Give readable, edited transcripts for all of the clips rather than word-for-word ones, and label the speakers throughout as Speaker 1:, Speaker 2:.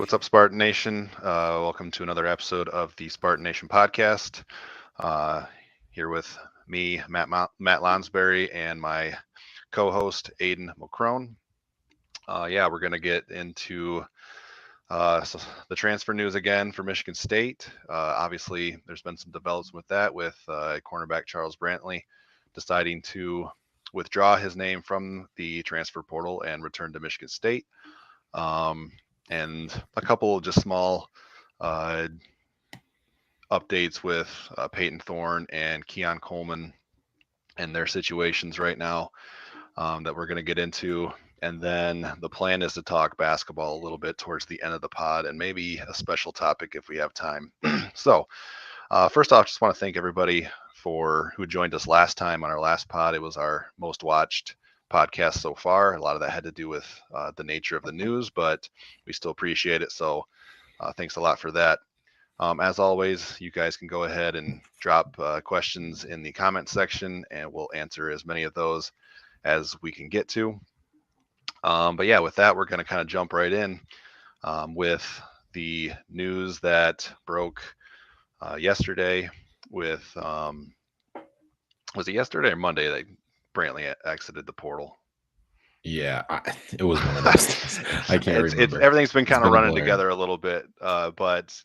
Speaker 1: What's up, Spartan Nation? Welcome to another episode of the Spartan Nation Podcast. Uh, Here with me, Matt Lonsberry, and my co-host Aiden McCrone. We're going to get into the transfer news again for Michigan State. Obviously, there's been some developments with that, with cornerback Charles Brantley deciding to withdraw his name from the transfer portal and return to Michigan State. And a couple of just small updates with Payton Thorne and Keon Coleman and their situations right now that we're going to get into. And then the plan is to talk basketball a little bit towards the end of the pod and maybe a special topic if we have time. So first off, just want to thank everybody for who joined us last time on our last pod. It was our most watched podcast so far. A lot of that had to do with the nature of the news, but we still appreciate it. So thanks a lot for that. As always, you guys can go ahead and drop questions in the comment section, and we'll answer as many of those as we can get to. With that, we're going to kind of jump right in with the news that broke yesterday with, was it yesterday or Monday that Brantley exited the portal?
Speaker 2: Yeah, it was one of those things. I can't remember.
Speaker 1: Everything's been kind of running together a little bit. Brantley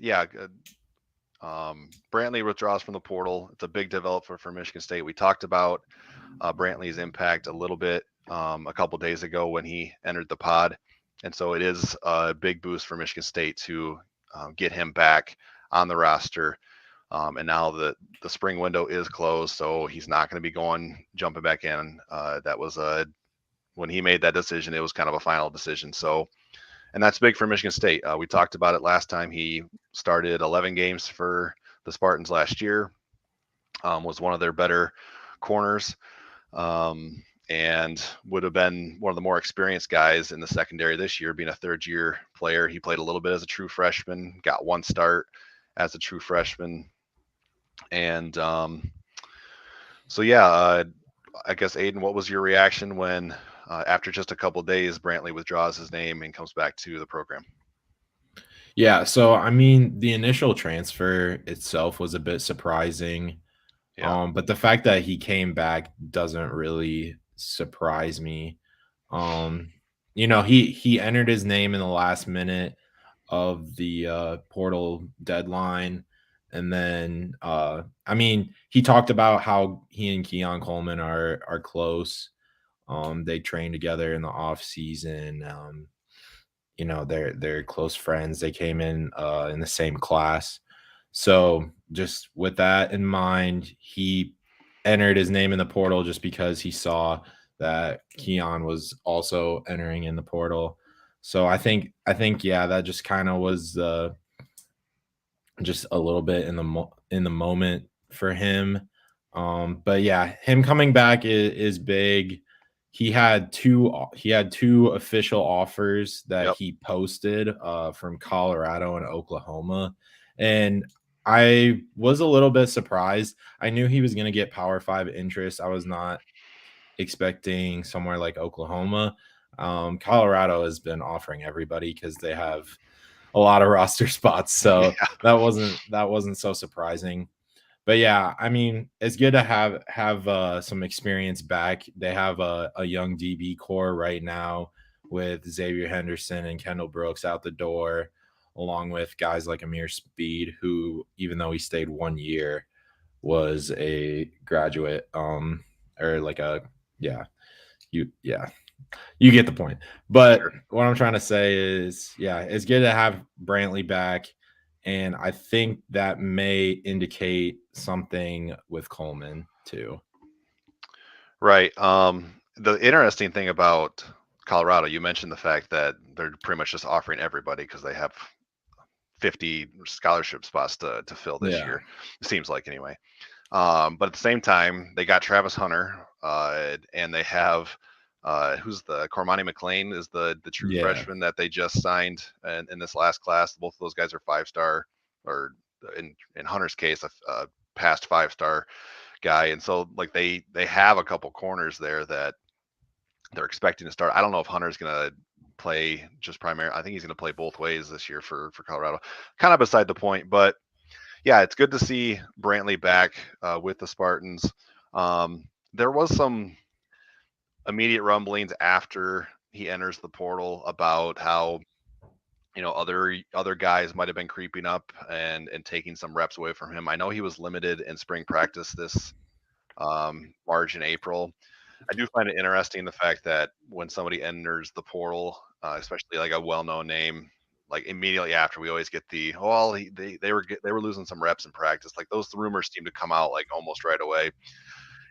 Speaker 1: withdraws from the portal. It's a big development for Michigan State. We talked about Brantley's impact a little bit a couple days ago when he entered the pod. And so it is a big boost for Michigan State to get him back on the roster. And now the spring window is closed, so he's not going to be jumping back in. That was when he made that decision, it was kind of a final decision. So, and that's big for Michigan State. We talked about it last time. He started 11 games for the Spartans last year, was one of their better corners, and would have been one of the more experienced guys in the secondary this year, being a third-year player. He played a little bit as a true freshman, got one start as a true freshman. And I guess, Aiden, what was your reaction when after just a couple of days, Brantley withdraws his name and comes back to the program?
Speaker 2: Yeah, so I mean, the initial transfer itself was a bit surprising. Yeah. But the fact that he came back doesn't really surprise me. He entered his name in the last minute of the portal deadline. And then, he talked about how he and Keon Coleman are close. They train together in the off season. They're close friends. They came in the same class. So just with that in mind, he entered his name in the portal just because he saw that Keon was also entering in the portal. So I think that just kind of was just a little bit in the moment for him. Him coming back is big. He had two official offers that he posted from Colorado and Oklahoma, and I was a little bit surprised. I knew he was going to get Power 5 interest. I was not expecting somewhere like Oklahoma. Colorado has been offering everybody because they have a lot of roster spots, so that wasn't so surprising. But yeah, I mean, it's good to have some experience back. They have a young DB core right now with Xavier Henderson and Kendall Brooks out the door, along with guys like Amir Speed, who, even though he stayed 1 year, was a graduate, you get the point. But what I'm trying to say is, it's good to have Brantley back. And I think that may indicate something with Coleman too.
Speaker 1: Right. The interesting thing about Colorado, you mentioned the fact that they're pretty much just offering everybody because they have 50 scholarship spots to fill this year. It seems like, anyway. But at the same time, they got Travis Hunter, and they have who's the Cormani McLean is the true freshman that they just signed in this last class. Both of those guys are 5-star, or in Hunter's case, a past 5-star guy. And so like they have a couple corners there that they're expecting to start. I don't know if Hunter's going to play just primary. I think he's going to play both ways this year for Colorado. Kind of beside the point, but yeah, it's good to see Brantley back with the Spartans. There was some immediate rumblings after he enters the portal about how other guys might have been creeping up and taking some reps away from him. I know he was limited in spring practice this March and April. I do find it interesting the fact that when somebody enters the portal, especially like a well-known name, like immediately after, we always get they were losing some reps in practice. Like those rumors seem to come out like almost right away,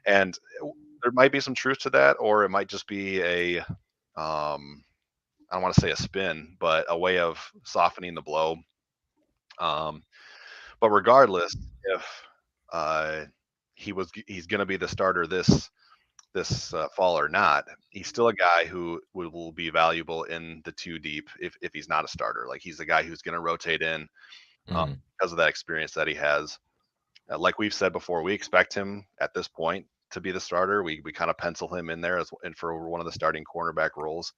Speaker 1: and there might be some truth to that, or it might just be I don't want to say a spin, but a way of softening the blow. But regardless, if he's going to be the starter this fall or not, he's still a guy who will be valuable in the two deep if he's not a starter. Like he's a guy who's going to rotate in because of that experience that he has. Like we've said before, we expect him at this point to be the starter. We kind of pencil him in there and for one of the starting cornerback roles.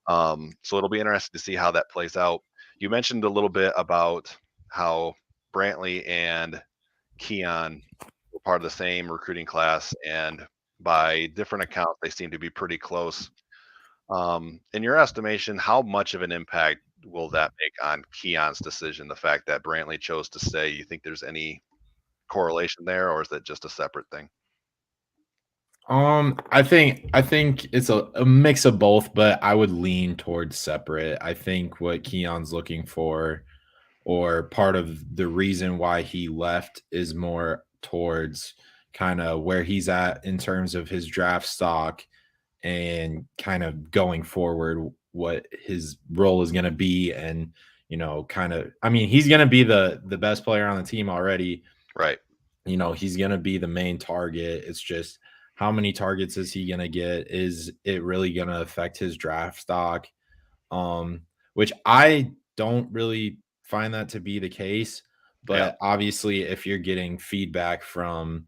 Speaker 1: So it'll be interesting to see how that plays out. You mentioned a little bit about how Brantley and Keon were part of the same recruiting class, and by different accounts, they seem to be pretty close. In your estimation, how much of an impact will that make on Keon's decision? The fact that Brantley chose to stay, you think there's any correlation there, or is that just a separate thing?
Speaker 2: I think it's a mix of both, but I would lean towards separate. I think what Keon's looking for, or part of the reason why he left, is more towards kind of where he's at in terms of his draft stock and kind of going forward what his role is going to be. And kind of, I mean, he's going to be the best player on the team already,
Speaker 1: right?
Speaker 2: He's going to be the main target. It's just how many targets is he going to get? Is it really going to affect his draft stock? Which I don't really find that to be the case. But obviously, if you're getting feedback from,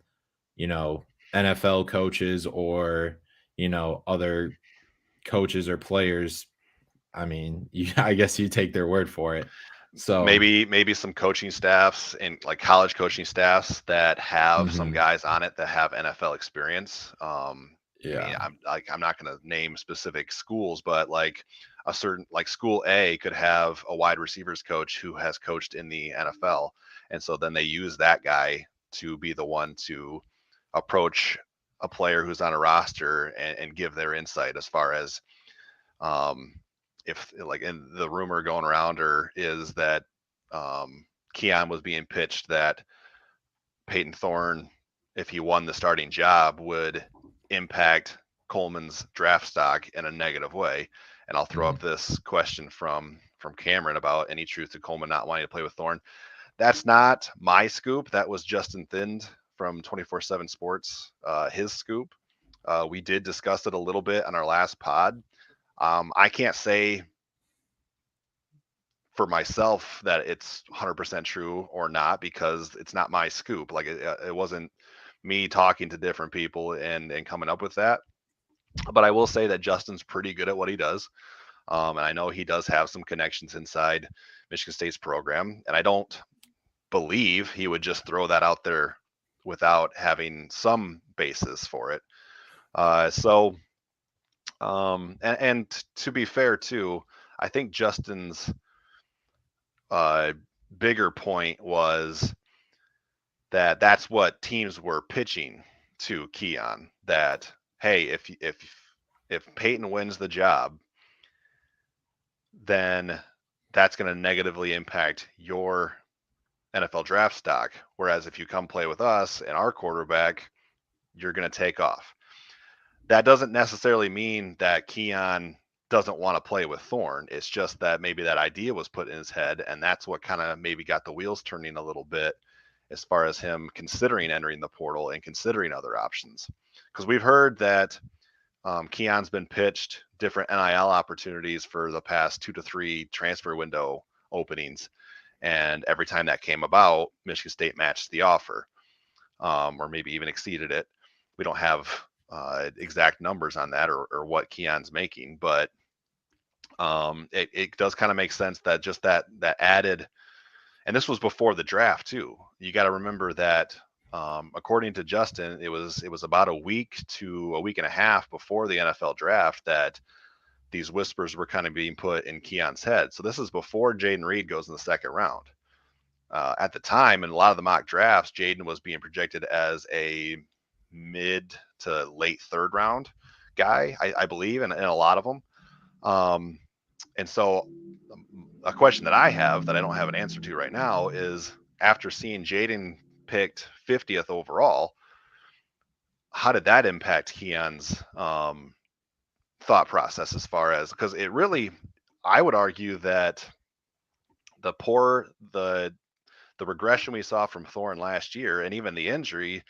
Speaker 2: NFL coaches or, other coaches or players, I mean, I guess you take their word for it. So
Speaker 1: maybe some coaching staffs and like college coaching staffs that have some guys on it that have NFL experience. I mean, I'm not going to name specific schools, but like a certain like school A could have a wide receivers coach who has coached in the NFL, and so then they use that guy to be the one to approach a player who's on a roster and give their insight as far as if like, in the rumor going around or is that Keon was being pitched that Payton Thorne, if he won the starting job, would impact Coleman's draft stock in a negative way. And I'll throw up this question from Cameron about any truth to Coleman not wanting to play with Thorne. That's not my scoop. That was Justin Thind from 24/7 Sports, his scoop. We did discuss it a little bit on our last pod. I can't say for myself that it's 100% true or not because it's not my scoop. Like it wasn't me talking to different people and coming up with that. But I will say that Justin's pretty good at what he does. And I know he does have some connections inside Michigan State's program. And I don't believe he would just throw that out there without having some basis for it. And to be fair too, I think Justin's bigger point was that that's what teams were pitching to Keon, that hey, if Payton wins the job, then that's going to negatively impact your NFL draft stock. Whereas if you come play with us and our quarterback, you're going to take off. That doesn't necessarily mean that Keon doesn't want to play with Thorne. It's just that maybe that idea was put in his head, and that's what kind of maybe got the wheels turning a little bit as far as him considering entering the portal and considering other options. Because we've heard that Keon's been pitched different NIL opportunities for the past 2 to 3 transfer window openings. And every time that came about, Michigan State matched the offer, or maybe even exceeded it. We don't have exact numbers on that or what Keon's making, but It does kind of make sense that just that added, and this was before the draft too. You got to remember that according to Justin, it was about a week to a week and a half before the NFL draft that these whispers were kind of being put in Keon's head. So this is before Jayden Reed goes in the second round. At the time, in a lot of the mock drafts, Jayden was being projected as a mid to late third round guy, I believe, and a lot of them. And so a question that I have that I don't have an answer to right now is, after seeing Jayden picked 50th overall, how did that impact Keon's thought process, as far as, because it really, I would argue that the regression we saw from Thorne last year, and even the injuries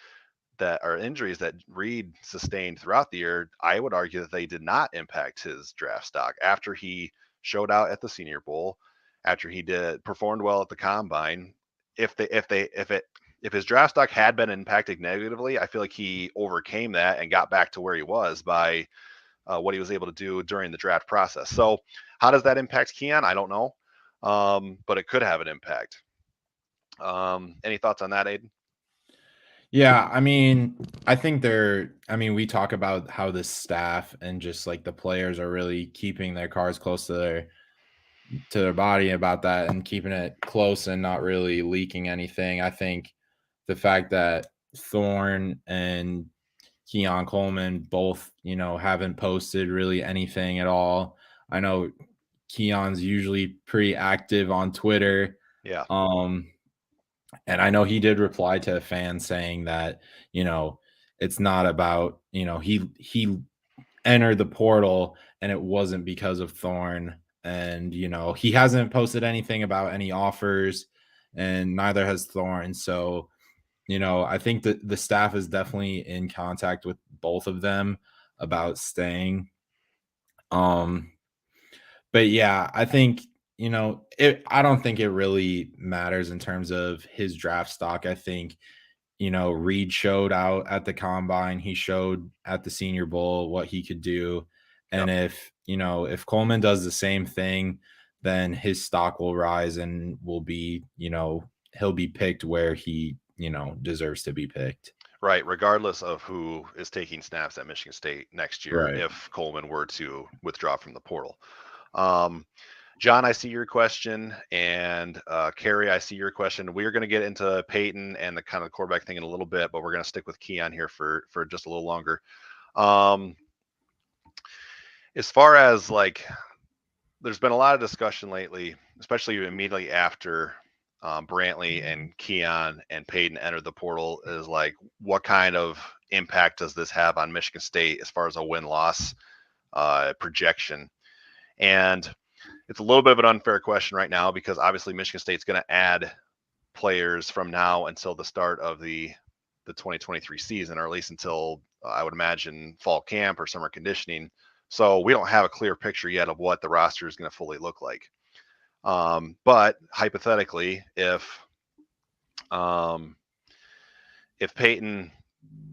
Speaker 1: that Reed sustained throughout the year, I would argue that they did not impact his draft stock. After he showed out at the Senior Bowl, after he performed well at the Combine, if his draft stock had been impacted negatively, I feel like he overcame that and got back to where he was by what he was able to do during the draft process. So how does that impact Keon? I don't know, but it could have an impact. Any thoughts on that, Aiden?
Speaker 2: Yeah, I mean, I think we talk about how the staff and just like the players are really keeping their cards close to their body about that and keeping it close and not really leaking anything. I think the fact that Thorne and Keon Coleman both, haven't posted really anything at all. I know Keon's usually pretty active on Twitter.
Speaker 1: Yeah.
Speaker 2: And I know he did reply to a fan saying that, it's not about, he entered the portal and it wasn't because of Thorne. And, he hasn't posted anything about any offers, and neither has Thorne. So, I think that the staff is definitely in contact with both of them about staying. But yeah, I think, I don't think it really matters in terms of his draft stock. I think, Reed showed out at the Combine. He showed at the Senior Bowl what he could do. And if Coleman does the same thing, then his stock will rise and will be, he'll be picked where he, deserves to be picked.
Speaker 1: Right, regardless of who is taking snaps at Michigan State next year,
Speaker 2: Right.
Speaker 1: if Coleman were to withdraw from the portal. John, I see your question, and Carrie, I see your question. We are going to get into Payton and the kind of quarterback thing in a little bit, but we're going to stick with Keon here for just a little longer. As far as there's been a lot of discussion lately, especially immediately after Brantley and Keon and Payton entered the portal, is what kind of impact does this have on Michigan State as far as a win-loss projection? And it's a little bit of an unfair question right now, because obviously Michigan State's going to add players from now until the start of the 2023 season, or at least until I would imagine fall camp or summer conditioning. So we don't have a clear picture yet of what the roster is going to fully look like. But hypothetically, if Payton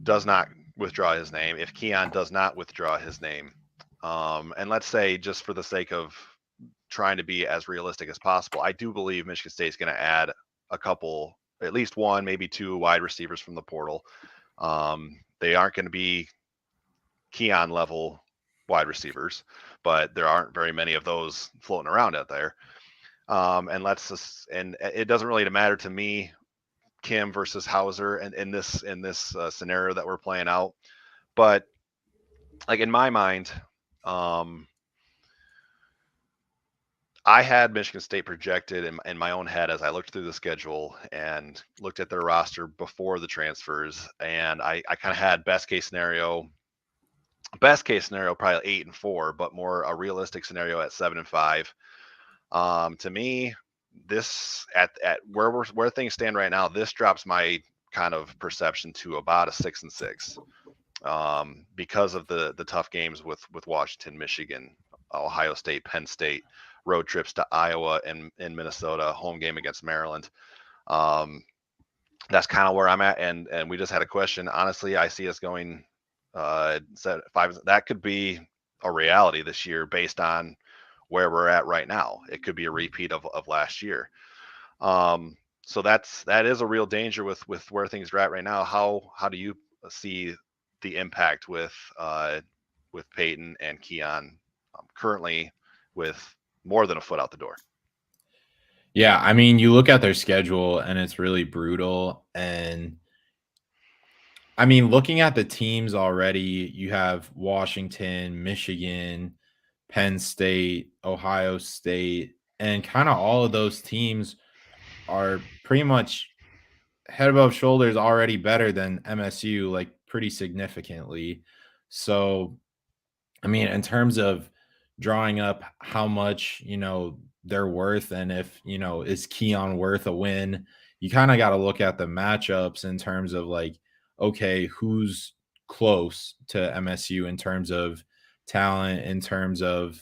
Speaker 1: does not withdraw his name, if Keon does not withdraw his name, and let's say, just for the sake of trying to be as realistic as possible, I do believe Michigan State's going to add a couple, at least one, maybe two wide receivers from the portal. They aren't going to be Keon level wide receivers, but there aren't very many of those floating around out there. And it doesn't really matter to me, Kim versus Hauser, and in this scenario that we're playing out. But in my mind, I had Michigan State projected in my own head as I looked through the schedule and looked at their roster before the transfers, and I kind of had best case scenario probably 8-4, but more a realistic scenario at 7-5. To me, this at where things stand right now, this drops my kind of perception to about a 6-6, because of the tough games with Washington, Michigan, Ohio State, Penn State, road trips to Iowa and Minnesota, home game against Maryland. That's kind of where I'm at. And we just had a question. Honestly, I see us going 5. That could be a reality this year based on where we're at right now. It could be a repeat of last year. So that is a real danger with where things are at right now. How do you see the impact with Payton and Keon currently with more than a foot out the door?
Speaker 2: Yeah, I mean, you look at their schedule and it's really brutal. And I mean, looking at the teams already, you have Washington, Michigan, Penn State, Ohio State, and kind of all of those teams are pretty much head above shoulders already better than MSU, like pretty significantly. So, I mean, in terms of drawing up how much, they're worth and if, is Keon worth a win, you kind of got to look at the matchups in terms of like, okay, who's close to MSU in terms of talent, in terms of,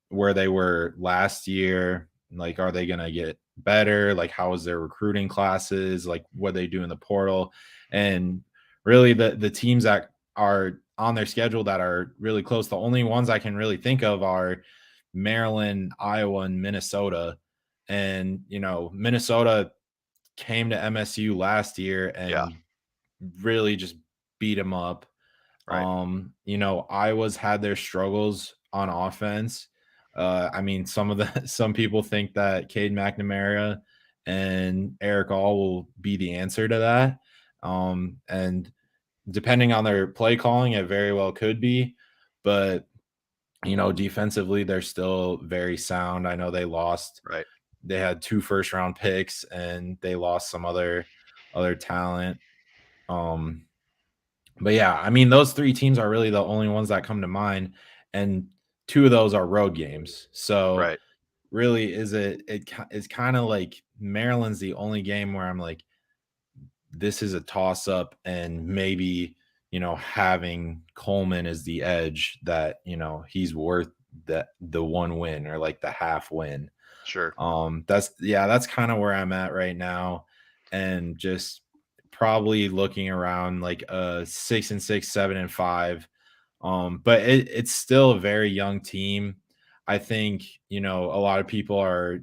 Speaker 2: where they were last year. Like, are they going to get better? Like, how is their recruiting classes? Like, what they do in the portal? And really, the teams that are on their schedule that are really close, the only ones I can really think of are Maryland, Iowa, and Minnesota. And, Minnesota came to MSU last year and really just beat them up.
Speaker 1: Right.
Speaker 2: Iowa's had their struggles on offense. I mean, some people think that Cade McNamara and Eric All will be the answer to that. And depending on their play calling, it very well could be. But defensively, they're still very sound. I know they lost.
Speaker 1: Right.
Speaker 2: They had 2 first-round picks, and they lost some other talent. But yeah, I mean, those 3 teams are really the only ones that come to mind, and 2 of those are road games. So
Speaker 1: Right.
Speaker 2: really, it's kind of like Maryland's the only game where I'm like, this is a toss up, and maybe having Coleman as the edge that he's worth the 1 win or like the half win.
Speaker 1: Sure.
Speaker 2: That's kind of where I'm at right now, and just probably looking around like a 6-6, 7-5. But it's still a very young team. I think a lot of people are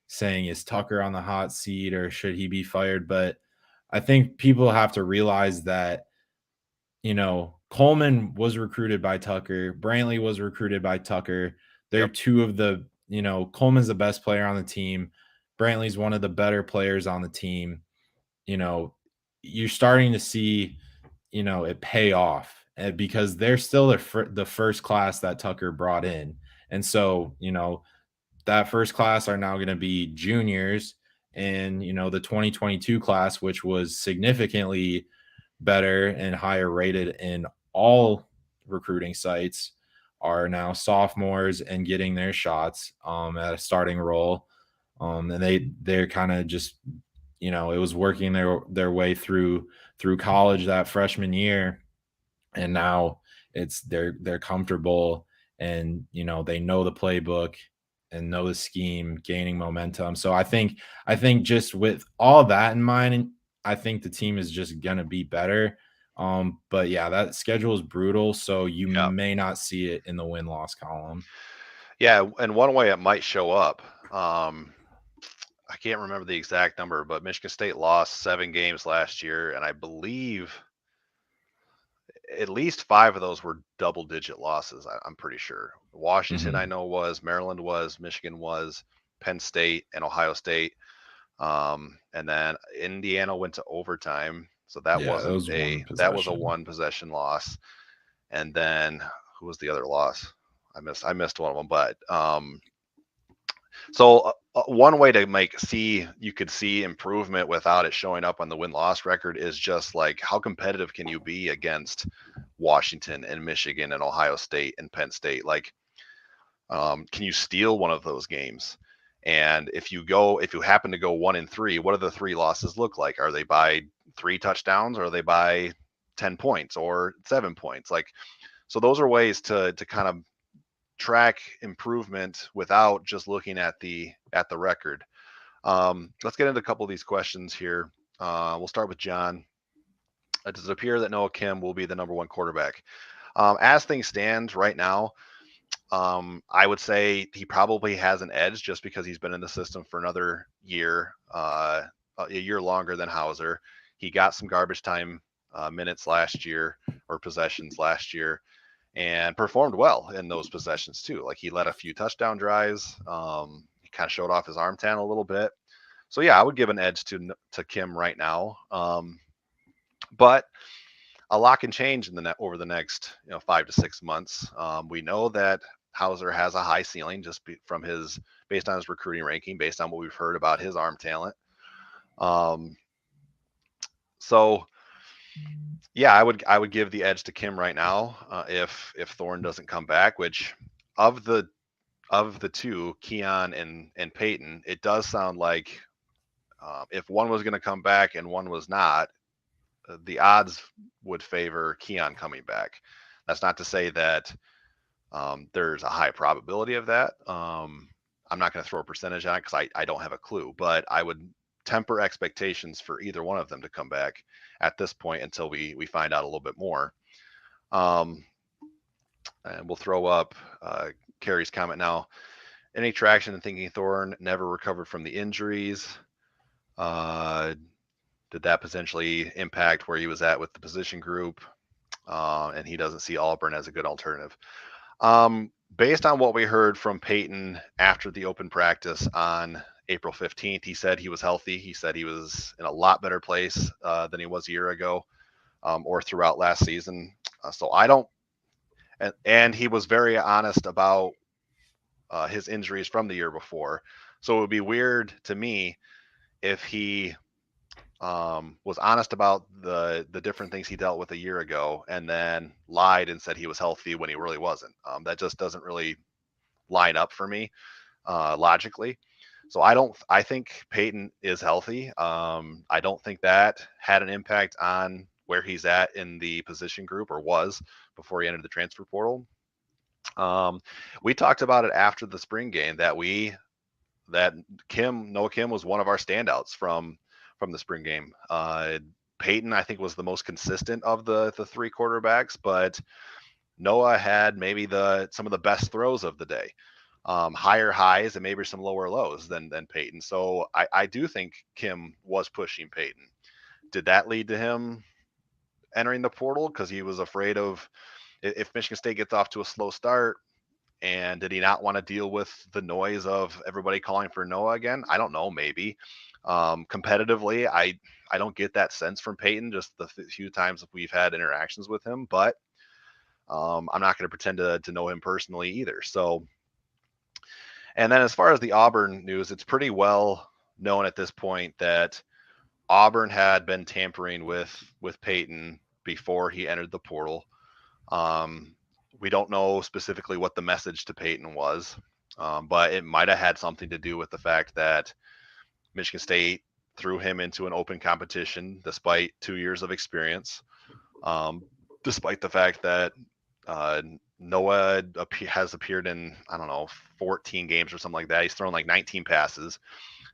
Speaker 2: saying, is Tucker on the hot seat or should he be fired? But I think people have to realize that Coleman was recruited by Tucker, Brantley was recruited by Tucker. They're
Speaker 1: Yep.
Speaker 2: 2 of the Coleman's the best player on the team. Brantley's one of the better players on the team. You're starting to see it pay off because they're still the first class that Tucker brought in. And so, that first class are now going to be juniors, and, the 2022 class, which was significantly better and higher rated in all recruiting sites, are now sophomores and getting their shots at a starting role. And they're kind of just, it was working their way through college that freshman year, and now they're comfortable, and they know the playbook and know the scheme, gaining momentum. So I think just with all that in mind, I think the team is just gonna be better. But yeah, that schedule is brutal, so you may not see it in the win-loss column.
Speaker 1: Yeah, and one way it might show up, I can't remember the exact number, but Michigan State lost 7 games last year, and I believe at least 5 of those were double-digit losses. I'm pretty sure. Washington, I know was, Maryland was, Michigan was, Penn State, and Ohio State. And then Indiana went to overtime, so that wasn't that was a 1 possession loss. And then who was the other loss? I missed one of them, but so one way to you could see improvement without it showing up on the win-loss record is just like, how competitive can you be against Washington and Michigan and Ohio State and Penn State? Like, can you steal one of those games? And if you happen to go 1-3, what do the 3 losses look like? Are they by 3 touchdowns, or are they by 10 points or 7 points? Like, so those are ways to kind of track improvement without just looking at the record. Let's get into a couple of these questions here. We'll start with John. Does it appear that Noah Kim will be the number 1 quarterback? As things stand right now, I would say he probably has an edge just because he's been in the system for another year, a year longer than Hauser. He got some garbage time minutes last year, or possessions last year, and performed well in those possessions too. Like, he led a few touchdown drives. He kind of showed off his arm talent a little bit. So yeah, I would give an edge to Kim right now. But a lot can change over the next 5 to 6 months. We know that Hauser has a high ceiling just based on his recruiting ranking, based on what we've heard about his arm talent. So yeah, I would give the edge to Kim right now if Thorne doesn't come back. Which of the two, Keon and Payton, it does sound like if one was going to come back and one was not, the odds would favor Keon coming back. That's not to say that there's a high probability of that. I'm not going to throw a percentage on it because I don't have a clue, but I would temper expectations for either one of them to come back at this point until we find out a little bit more. And we'll throw up Carrie's comment now. Any traction in thinking Thorne never recovered from the injuries? Did that potentially impact where he was at with the position group? And he doesn't see Auburn as a good alternative. Based on what we heard from Payton after the open practice on April 15th, he said he was healthy. He said he was in a lot better place than he was a year ago, or throughout last season. So I don't, and he was very honest about his injuries from the year before. So it would be weird to me if he was honest about the different things he dealt with a year ago and then lied and said he was healthy when he really wasn't. That just doesn't really line up for me logically. So I think Payton is healthy. I don't think that had an impact on where he's at in the position group, or was before he entered the transfer portal. We talked about it after the spring game that Noah Kim was one of our standouts from the spring game. Payton, I think, was the most consistent of the three quarterbacks, but Noah had maybe some of the best throws of the day. Higher highs and maybe some lower lows than Payton. So I do think Kim was pushing Payton. Did that lead to him entering the portal because he was afraid of if Michigan State gets off to a slow start? And did he not want to deal with the noise of everybody calling for Noah again? I don't know, maybe. Competitively, I don't get that sense from Payton, just the few times we've had interactions with him, but I'm not going to pretend to know him personally either. So, and then as far as the Auburn news, it's pretty well known at this point that Auburn had been tampering with Payton before he entered the portal. We don't know specifically what the message to Payton was, but it might have had something to do with the fact that Michigan State threw him into an open competition despite 2 years of experience, despite the fact that Noah has appeared in, 14 games or something like that. He's thrown like 19 passes.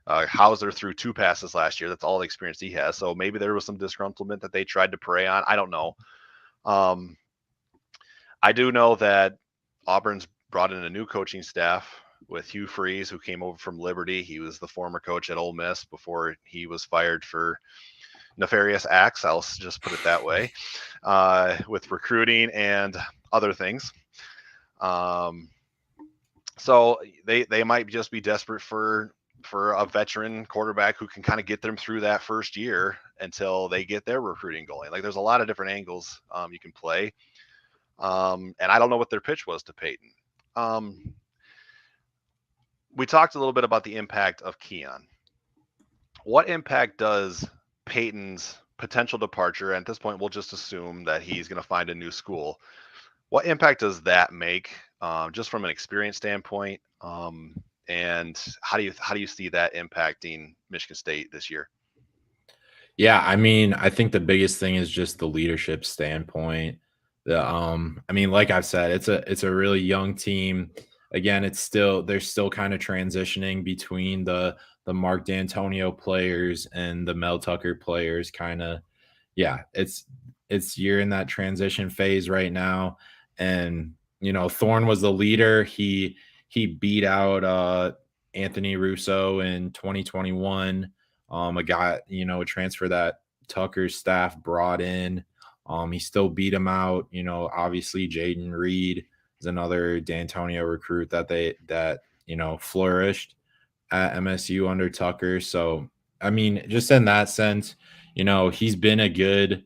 Speaker 1: Hauser threw 2 passes last year. That's all the experience he has. So maybe there was some disgruntlement that they tried to prey on. I don't know. I do know that Auburn's brought in a new coaching staff with Hugh Freeze, who came over from Liberty. He was the former coach at Ole Miss before he was fired for nefarious acts. I'll just put it that way, with recruiting and other things. So they might just be desperate for a veteran quarterback who can kind of get them through that first year until they get their recruiting going. Like, there's a lot of different angles you can play. And I don't know what their pitch was to Payton. We talked a little bit about the impact of Keon. What impact does Payton's potential departure, and at this point, we'll just assume that he's going to find a new school. What impact does that make, just from an experience standpoint? And how do you see that impacting Michigan State this year?
Speaker 2: Yeah, I think the biggest thing is just the leadership standpoint. Like I've said, it's a really young team. Again, they're still kind of transitioning between the Mark D'Antonio players and the Mel Tucker players. It's you're in that transition phase right now, and Thorne was the leader. He beat out Anthony Russo in 2021. A guy, a transfer that Tucker's staff brought in. He still beat him out. Obviously Jaden Reed is another D'Antonio recruit that flourished at MSU under Tucker. So, I mean, just in that sense, he's been a good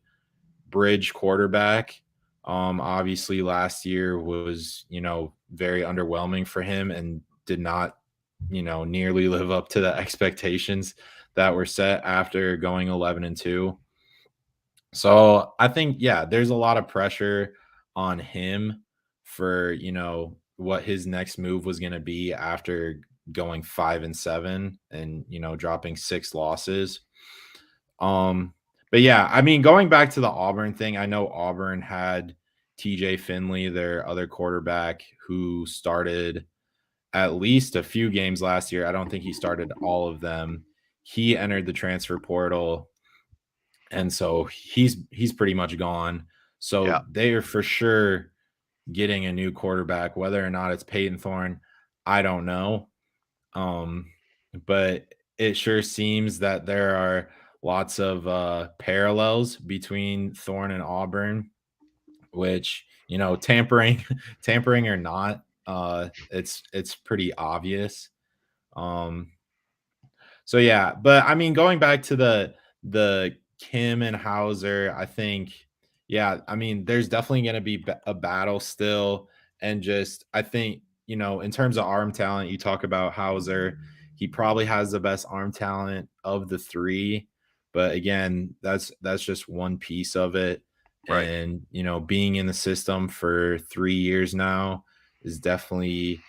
Speaker 2: bridge quarterback. Obviously last year was, very underwhelming for him and did not, nearly live up to the expectations that were set after going 11-2. So I think, there's a lot of pressure on him for, what his next move was going to be after going 5-7 and, dropping 6 losses. But yeah, I mean, going back to the Auburn thing, I know Auburn had TJ Finley, their other quarterback, who started at least a few games last year. I don't think he started all of them. He entered the transfer portal, and so he's pretty much gone. So they are for sure getting a new quarterback. Whether or not it's Payton Thorne, I don't know. But it sure seems that there are lots of parallels between Thorne and Auburn, which, tampering or not, it's pretty obvious. So yeah, but I mean, going back to the Kim and Hauser, I think, I mean, there's definitely going to be a battle still. And just, I think, in terms of arm talent, you talk about Hauser, he probably has the best arm talent of the three. But again, that's just one piece of it. Right. And, being in the system for 3 years now is definitely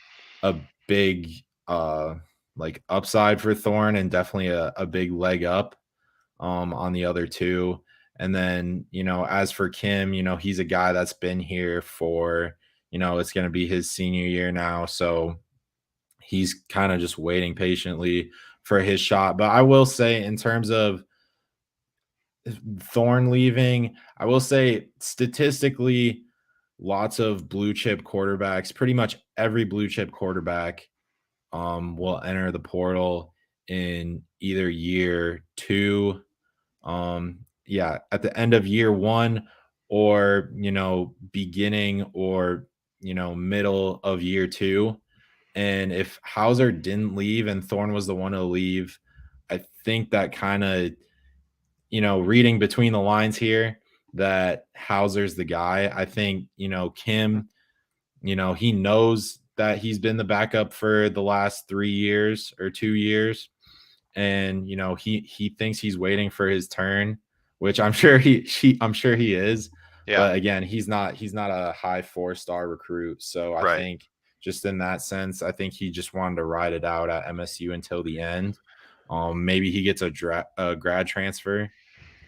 Speaker 2: a big upside for Thorne, and definitely a big leg up on the other two. And then, as for Kim, he's a guy that's been here for, it's going to be his senior year now. So he's kind of just waiting patiently for his shot. But I will say, in terms of Thorne leaving, I will say statistically, lots of blue chip quarterbacks, pretty much every blue chip quarterback will enter the portal in either year 2, at the end of year 1, or beginning or middle of year 2. And if Hauser didn't leave and Thorne was the one to leave, I think that kind of, reading between the lines here, that Hauser's the guy. I think, Kim, he knows that he's been the backup for the last 3 years or 2 years. And, he thinks he's waiting for his turn, which I'm sure he is. Yeah. But again, he's not a high 4-star recruit. So I think just in that sense, I think he just wanted to ride it out at MSU until the end. Maybe he gets a grad transfer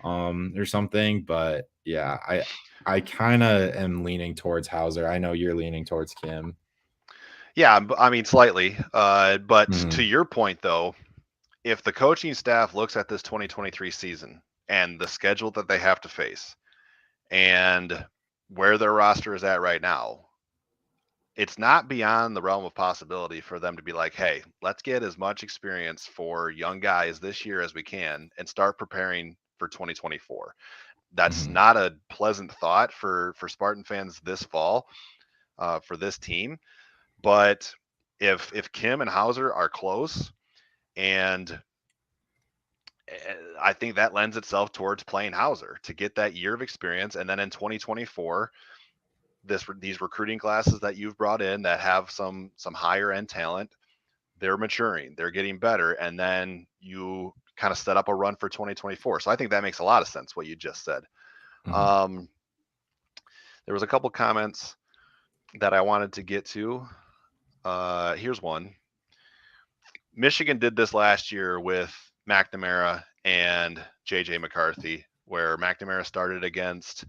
Speaker 2: or something. But yeah, I kind of am leaning towards Hauser. I know you're leaning towards Kim.
Speaker 1: Yeah, I mean, slightly. But to your point, though, if the coaching staff looks at this 2023 season and the schedule that they have to face and where their roster is at right now, it's not beyond the realm of possibility for them to be like, hey, let's get as much experience for young guys this year as we can and start preparing for 2024. That's not a pleasant thought for Spartan fans this fall, for this team. But if Kim and Hauser are close, and I think that lends itself towards playing Hauser to get that year of experience. And then in 2024, these recruiting classes that you've brought in that have some higher end talent, they're maturing, they're getting better. And then you kind of set up a run for 2024. So I think that makes a lot of sense, what you just said. There was a couple comments that I wanted to get to. Here's one. Michigan did this last year with McNamara and JJ McCarthy, where McNamara started against,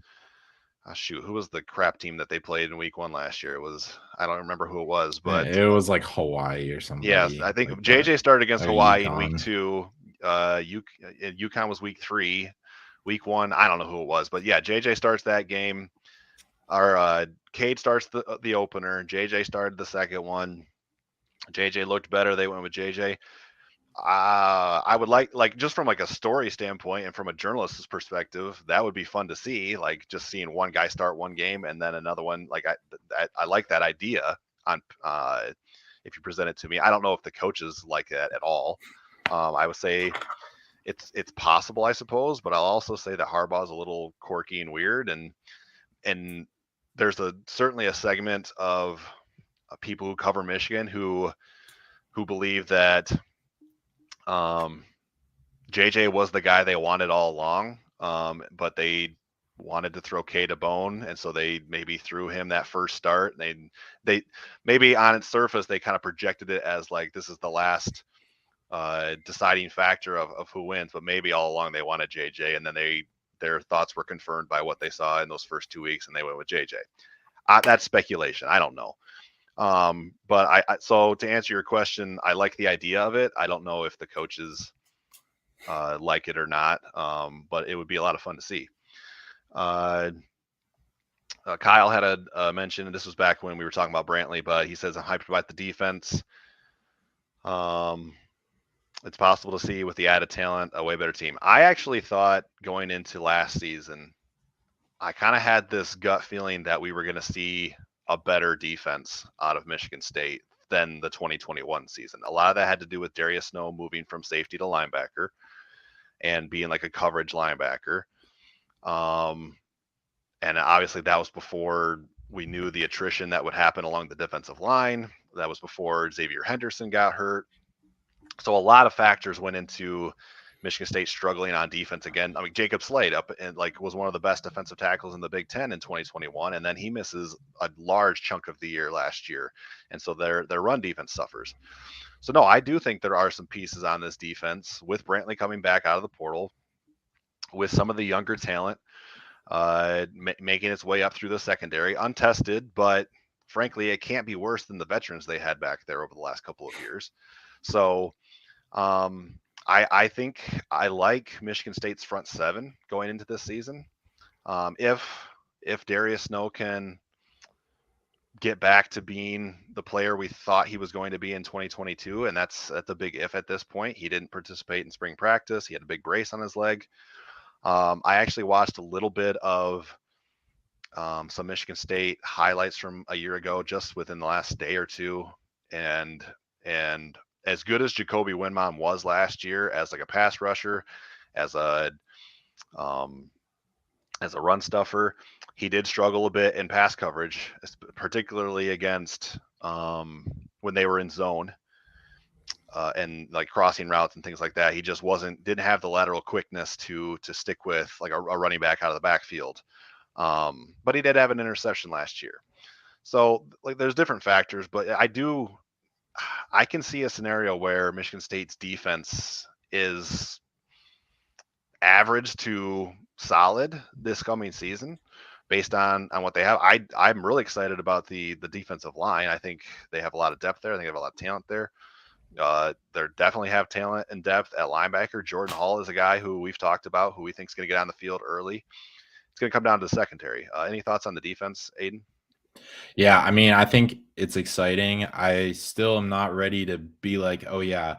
Speaker 1: who was the crap team that they played in week 1 last year? It was, I don't remember who it was, but
Speaker 2: it was like Hawaii or something.
Speaker 1: Yes, I think like JJ started against Hawaii in week 2. UConn was week 3. Week 1, I don't know who it was, but yeah, JJ starts that game. our Cade starts the opener. JJ started the second one. JJ looked better. They went with JJ. I would like just from like a story standpoint and from a journalist's perspective, that would be fun to see. Like just seeing one guy start one game and then another one. Like I like that idea on if you present it to me. I don't know if the coaches like that at all. I would say it's possible, I suppose, but I'll also say that Harbaugh's a little quirky and weird, and there's certainly a segment of people who cover Michigan who believe that JJ was the guy they wanted all along, but they wanted to throw Cade a bone, and so they maybe threw him that first start. They maybe on its surface they kind of projected it as like this is the last deciding factor of who wins, but maybe all along they wanted JJ, and then their thoughts were confirmed by what they saw in those first 2 weeks, and they went with JJ. That's speculation. I don't know. But so to answer your question, I like the idea of it. I don't know if the coaches like it or not, but it would be a lot of fun to see. Kyle had a mention, and this was back when we were talking about Brantley, but he says I'm hyped about the defense. It's possible to see with the added talent a way better team. I actually thought going into last season, I kind of had this gut feeling that we were going to see a better defense out of Michigan State than the 2021 season. A lot of that had to do with Darius Snow moving from safety to linebacker and being like a coverage linebacker. And obviously that was before we knew the attrition that would happen along the defensive line. That was before Xavier Henderson got hurt. So a lot of factors went into Michigan State struggling on defense again. I mean, Jacob Slade up and like was one of the best defensive tackles in the Big Ten in 2021, and then he misses a large chunk of the year last year, and so their run defense suffers. So no, I do think there are some pieces on this defense with Brantley coming back out of the portal, with some of the younger talent making its way up through the secondary, untested, but frankly, it can't be worse than the veterans they had back there over the last couple of years. So I think I like Michigan State's front seven going into this season. If Darius Snow can get back to being the player we thought he was going to be in 2022, and that's a big if at this point. He didn't participate in spring practice. He had a big brace on his leg. I actually watched a little bit of some Michigan State highlights from a year ago, just within the last day or two, and as good as Jacoby Windmon was last year as like a pass rusher, as a run stuffer, he did struggle a bit in pass coverage, particularly against when they were in zone and like crossing routes and things like that. He just didn't have the lateral quickness to stick with like a running back out of the backfield. But he did have an interception last year. So like there's different factors, but I can see a scenario where Michigan State's defense is average to solid this coming season based on what they have. I'm really excited about the defensive line. I think they have a lot of depth there. I think they have a lot of talent there. They definitely have talent and depth at linebacker. Jordan Hall is a guy who we've talked about, who we think is going to get on the field early. It's going to come down to the secondary. Any thoughts on the defense, Aiden?
Speaker 2: Yeah, I mean, I think it's exciting. I still am not ready to be like, oh yeah,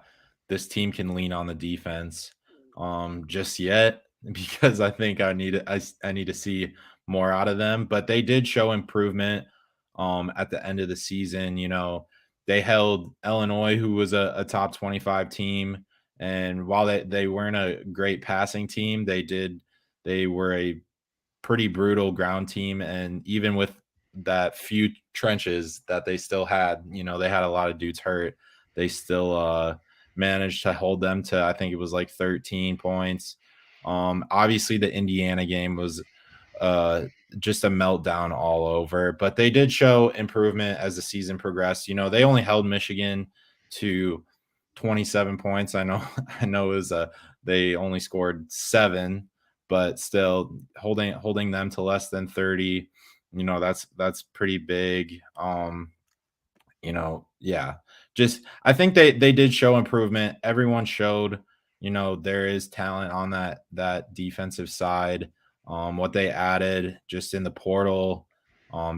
Speaker 2: this team can lean on the defense just yet, because I think I need to see more out of them. But they did show improvement at the end of the season. You know, they held Illinois, who was a top 25 team, and while they weren't a great passing team, they were a pretty brutal ground team. And even with that few trenches that they still had, you know, they had a lot of dudes hurt, they still managed to hold them to, I think it was like 13 points. Obviously the Indiana game was just a meltdown all over, but they did show improvement as the season progressed. You know, they only held Michigan to 27 points. I know it was they only scored 7, but still holding them to less than 30. You know, that's pretty big. You know, yeah. Just I think they did show improvement. Everyone showed, you know, there is talent on that defensive side. What they added just in the portal,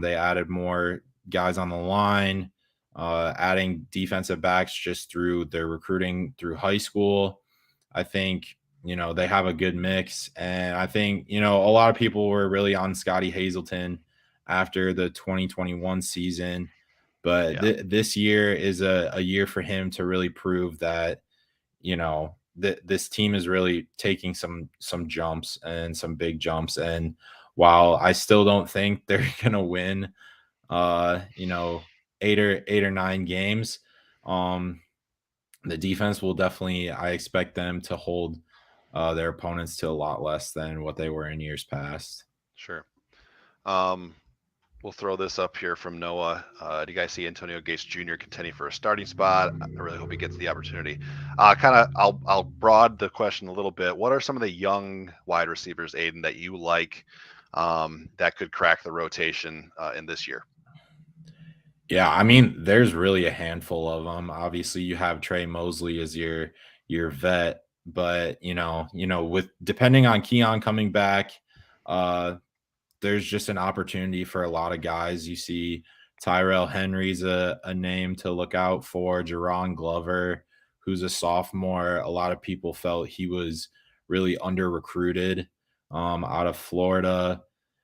Speaker 2: They added more guys on the line, adding defensive backs just through their recruiting through high school. I think, they have a good mix. And I think, a lot of people were really on Scotty Hazelton after the 2021 season. But this year is a year for him to really prove that, this team is really taking some jumps and some big jumps. And while I still don't think they're gonna win, 8 or 9 games, the defense will definitely. I expect them to hold their opponents to a lot less than what they were in years past.
Speaker 1: Sure. We'll throw this up here from Noah. Do you guys see Antonio Gates Jr. contending for a starting spot? I really hope he gets the opportunity. I'll broad the question a little bit. What are some of the young wide receivers, Aiden, that you like that could crack the rotation in this year?
Speaker 2: Yeah, I mean, there's really a handful of them. Obviously, you have Trey Mosley as your vet, but with depending on Keon coming back, there's just an opportunity for a lot of guys. You see Tyrell Henry's a name to look out for. Jerron Glover, who's a sophomore. A lot of people felt he was really under recruited out of Florida.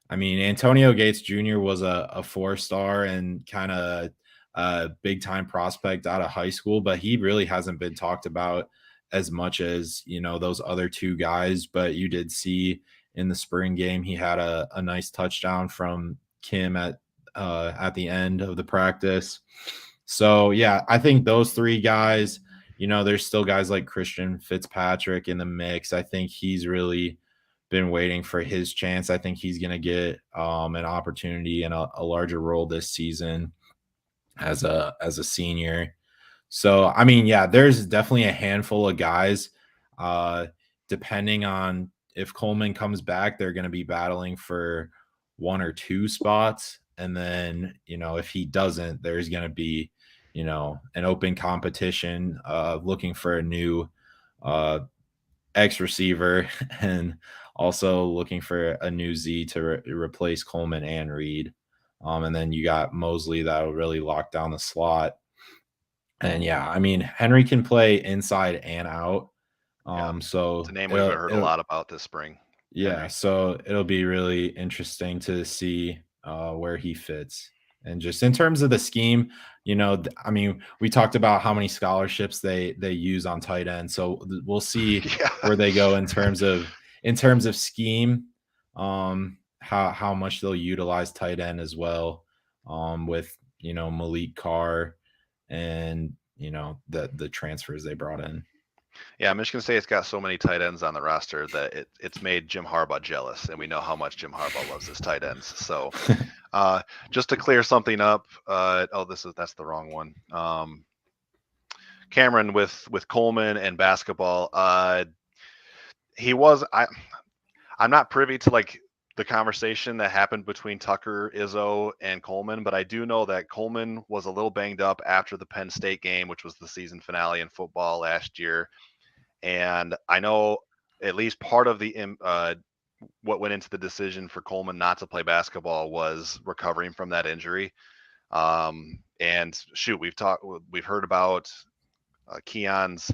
Speaker 2: I mean, Antonio Gates Jr. was a 4-star and kind of a big time prospect out of high school, but he really hasn't been talked about as much as, those other two guys. But you did see in the spring game, he had a nice touchdown from Kim at the end of the practice. So, yeah, I think those three guys, there's still guys like Christian Fitzpatrick in the mix. I think he's really been waiting for his chance. I think he's going to get an opportunity and a larger role this season as a senior. So, I mean, yeah, there's definitely a handful of guys. Depending on if Coleman comes back, they're going to be battling for 1 or 2 spots. And then, if he doesn't, there's going to be, an open competition looking for a new X receiver and also looking for a new Z to replace Coleman and Reed. And then you got Mosley that'll really lock down the slot. And yeah, I mean, Henry can play inside and out. So
Speaker 1: it's a name we've heard a lot about this spring.
Speaker 2: Yeah, Henry. So it'll be really interesting to see where he fits. And just in terms of the scheme, I mean, we talked about how many scholarships they use on tight end. So we'll see where they go in terms of scheme, how much they'll utilize tight end as well, with Malik Carr and the transfers they brought in.
Speaker 1: Yeah, Michigan State's got so many tight ends on the roster that it's made Jim Harbaugh jealous, and we know how much Jim Harbaugh loves his tight ends. So, just to clear something up, that's the wrong one. Cameron with Coleman and basketball. I'm not privy to like the conversation that happened between Tucker, Izzo, and Coleman, but I do know that Coleman was a little banged up after the Penn State game, which was the season finale in football last year. And I know at least part of the what went into the decision for Coleman not to play basketball was recovering from that injury. And shoot, we've heard about Keon's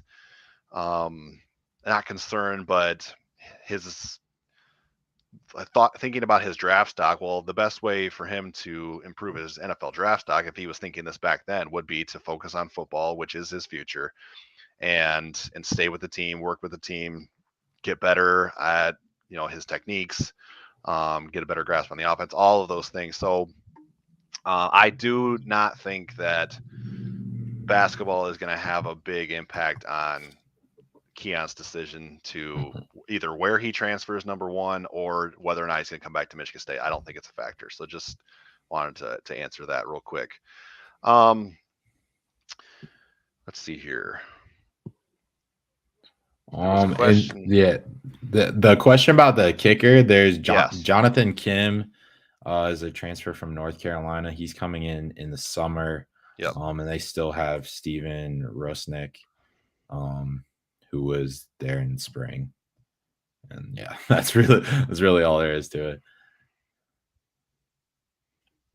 Speaker 1: not concern, but his thinking about his draft stock. Well, the best way for him to improve his NFL draft stock, if he was thinking this back then, would be to focus on football, which is his future, and stay with the team, work with the team, get better at his techniques, get a better grasp on the offense, all of those things. So I do not think that basketball is going to have a big impact on Keon's decision to either where he transfers, number one, or whether or not he's going to come back to Michigan State. I don't think it's a factor. So just wanted to answer that real quick. Let's see here.
Speaker 2: The question about the kicker, there's Jonathan Kim is a transfer from North Carolina. He's coming in the summer.
Speaker 1: Yep.
Speaker 2: And they still have Steven Rusnick, who was there in spring. And yeah, that's really all there is to it.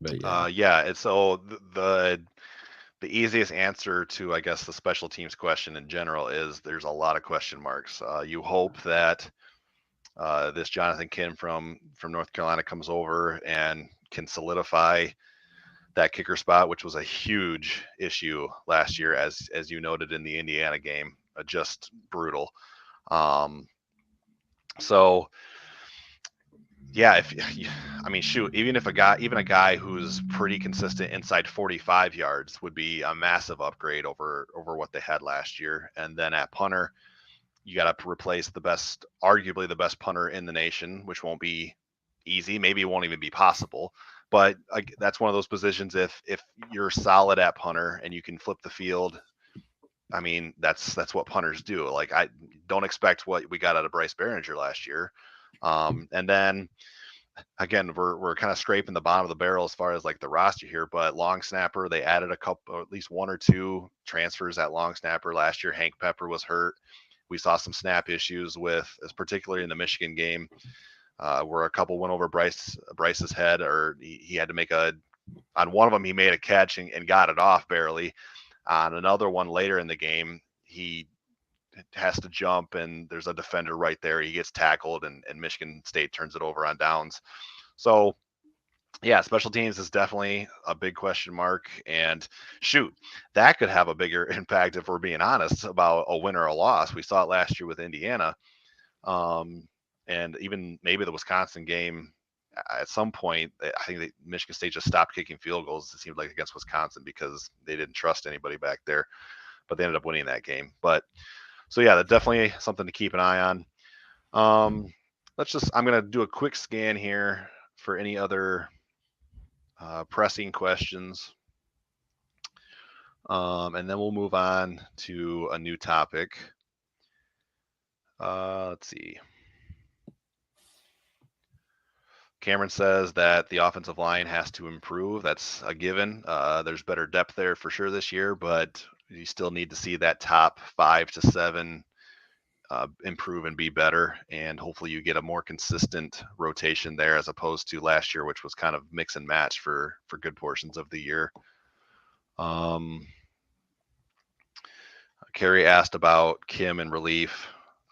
Speaker 2: But yeah.
Speaker 1: It's so the easiest answer to, I guess, the special teams question in general is there's a lot of question marks. You hope that this Jonathan Kim from North Carolina comes over and can solidify that kicker spot, which was a huge issue last year, as you noted in the Indiana game, just brutal. So yeah, I mean, shoot, even a guy who's pretty consistent inside 45 yards would be a massive upgrade over what they had last year. And then at punter, you got to replace arguably the best punter in the nation, which won't be easy. Maybe it won't even be possible. But that's one of those positions. If you're solid at punter and you can flip the field, I mean, that's what punters do. Like, I don't expect what we got out of Bryce Behringer last year. And then again, we're kind of scraping the bottom of the barrel as far as like the roster here, but long snapper, they added a couple, or at least one or two transfers at long snapper last year. Hank Pepper was hurt. We saw some snap issues particularly in the Michigan game, where a couple went over Bryce's head, or he had to make on one of them, he made a catch and got it off barely. On another one later in the game, he has to jump and there's a defender right there. He gets tackled and Michigan State turns it over on downs. So yeah, special teams is definitely a big question mark, and shoot, that could have a bigger impact if we're being honest about a win or a loss. We saw it last year with Indiana. And even maybe the Wisconsin game at some point, I think Michigan State just stopped kicking field goals, it seemed like, against Wisconsin because they didn't trust anybody back there, but they ended up winning that game. But so yeah, that's definitely something to keep an eye on. I'm going to do a quick scan here for any other pressing questions. And then we'll move on to a new topic. Let's see. Cameron says that the offensive line has to improve. That's a given. There's better depth there for sure this year, but you still need to see that top 5 to 7 improve and be better. And hopefully you get a more consistent rotation there as opposed to last year, which was kind of mix and match for good portions of the year. Kerry asked about Kim in relief.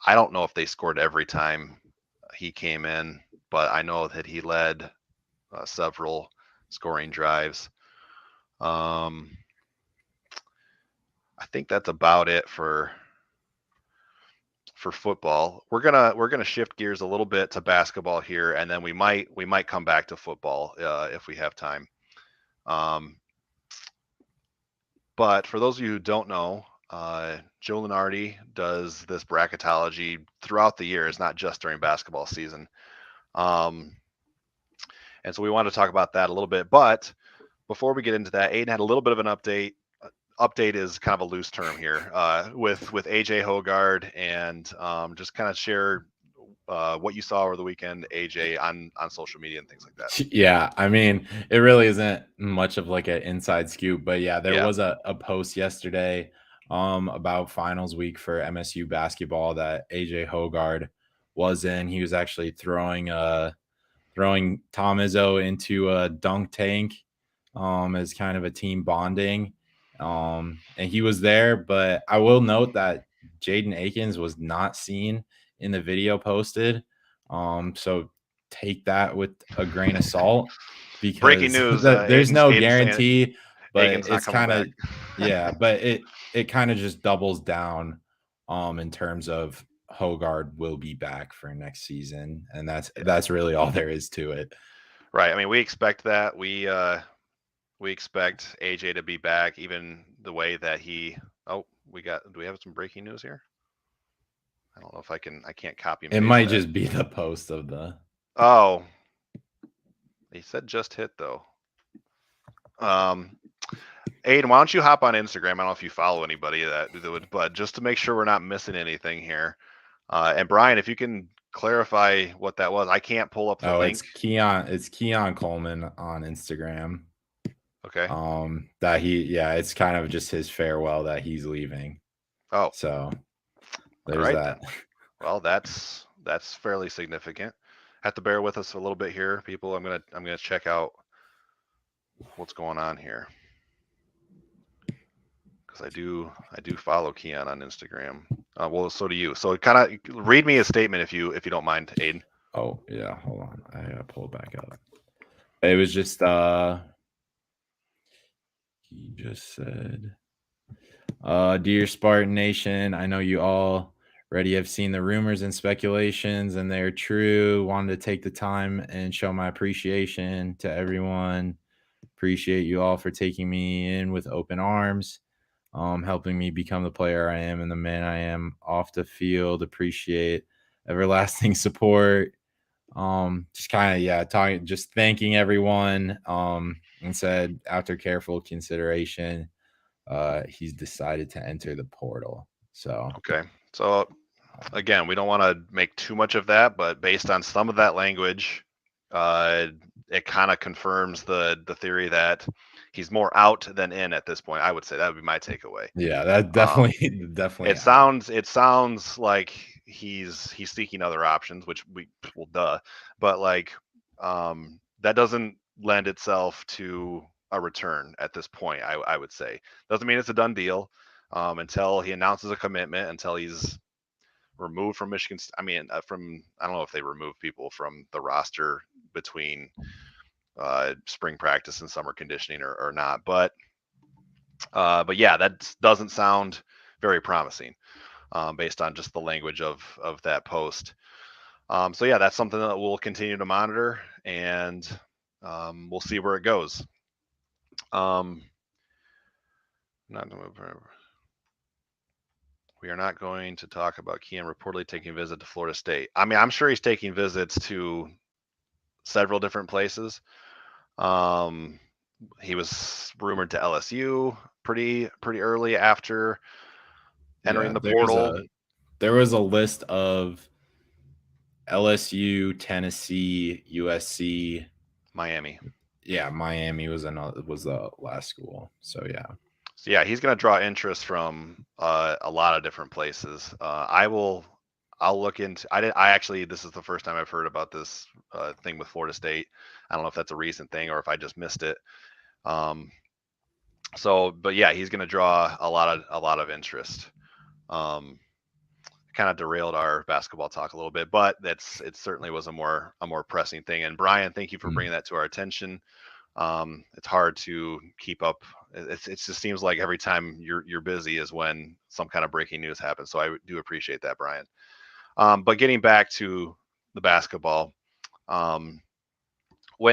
Speaker 1: I don't know if they scored every time he came in, but I know that he led several scoring drives. I think that's about it for football. We're gonna shift gears a little bit to basketball here, and then we might come back to football if we have time. But for those of you who don't know, Joe Lunardi does this bracketology throughout the year. It's not just during basketball season. And so we want to talk about that a little bit. But before we get into that, Aiden had a little bit of an update. Update is kind of a loose term here, with AJ Hogard, and just kind of share what you saw over the weekend, AJ, on social media and things like that.
Speaker 2: Yeah, I mean, it really isn't much of like an inside scoop, but yeah, there was a post yesterday about finals week for MSU basketball that AJ Hogard was in. He was actually throwing Tom Izzo into a dunk tank as kind of a team bonding. And he was there, but I will note that Jaden Akins was not seen in the video posted. So take that with a grain of salt, because
Speaker 1: breaking news,
Speaker 2: there's no guarantee, but
Speaker 1: Aiken's
Speaker 2: it's kind of yeah, but it kind of just doubles down in terms of Hogard will be back for next season, and that's really all there is to it.
Speaker 1: Right. I mean, we expect that. We expect AJ to be back, even the way that he. Oh, do we have some breaking news here? I don't know if I can't copy.
Speaker 2: It might just be the post of the.
Speaker 1: Oh, he said just hit though. Aiden, why don't you hop on Instagram? I don't know if you follow anybody that would, but just to make sure we're not missing anything here. And Brian, if you can clarify what that was, I can't pull up the link.
Speaker 2: It's Keon Coleman on Instagram.
Speaker 1: Okay.
Speaker 2: That it's kind of just his farewell that he's leaving.
Speaker 1: Oh,
Speaker 2: so there's that.
Speaker 1: Then. Well, that's fairly significant. Have to bear with us a little bit here, people. I'm gonna check out what's going on here, because I do follow Keon on Instagram. Well, so do you. So kind of read me a statement if you don't mind, Aiden.
Speaker 2: Oh yeah, hold on. I gotta pull it back up. It was just he just said, "Dear Spartan Nation, I know you all already have seen the rumors and speculations, and they're true. Wanted to take the time and show my appreciation to everyone. Appreciate you all for taking me in with open arms, helping me become the player I am and the man I am off the field. Appreciate everlasting support." Just kind of talking, just thanking everyone. And said after careful consideration, he's decided to enter the portal. So
Speaker 1: okay, so again, we don't want to make too much of that, but based on some of that language, it kind of confirms the theory that he's more out than in at this point. I would say that would be my takeaway.
Speaker 2: Yeah, that definitely definitely.
Speaker 1: It sounds like he's seeking other options, which well, duh, but like that doesn't lend itself to a return at this point. I would say doesn't mean it's a done deal until he announces a commitment, until he's removed from Michigan. I mean, from I don't know if they remove people from the roster between spring practice and summer conditioning or not, but yeah, that doesn't sound very promising based on just the language of that post. So yeah, that's something that we'll continue to monitor, and we'll see where it goes. Not to move. We are not going to talk about Keon reportedly taking a visit to Florida State. I mean, I'm sure he's taking visits to several different places. He was rumored to LSU pretty early after entering the portal.
Speaker 2: There was a list of LSU, Tennessee, USC,
Speaker 1: Miami.
Speaker 2: Yeah, Miami was the last school. So yeah.
Speaker 1: So yeah, he's going to draw interest from a lot of different places. I'll look into. I actually, this is the first time I've heard about this thing with Florida State. I don't know if that's a recent thing or if I just missed it. So, but yeah, he's going to draw a lot of interest. Kind of derailed our basketball talk a little bit, but it certainly was a more pressing thing. And Brian, thank you for bringing that to our attention. It's hard to keep up. It just seems like every time you're busy is when some kind of breaking news happens. So I do appreciate that, Brian. But getting back to the basketball, when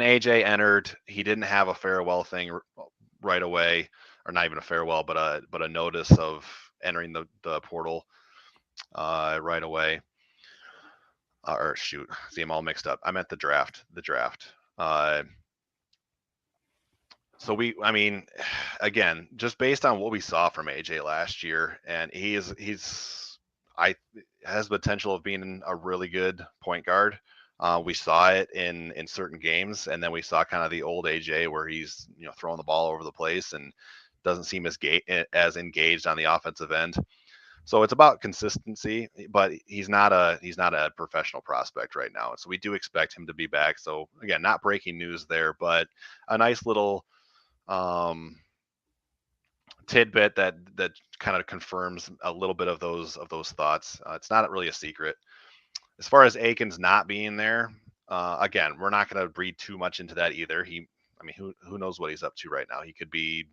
Speaker 1: AJ entered, he didn't have a farewell thing right away, or not even a farewell, but a notice of entering the portal right away. Or shoot, see, I'm all mixed up. I meant the draft. So I mean, again, just based on what we saw from AJ last year, and has the potential of being a really good point guard. We saw it in certain games, and then we saw kind of the old AJ where he's throwing the ball over the place and doesn't seem as engaged on the offensive end. So it's about consistency, but he's not a professional prospect right now. So we do expect him to be back. So again, not breaking news there, but a nice little tidbit that kind of confirms a little bit of those thoughts. It's not really a secret. As far as Akins not being there, again, we're not going to read too much into that either. Who knows what he's up to right now? He could be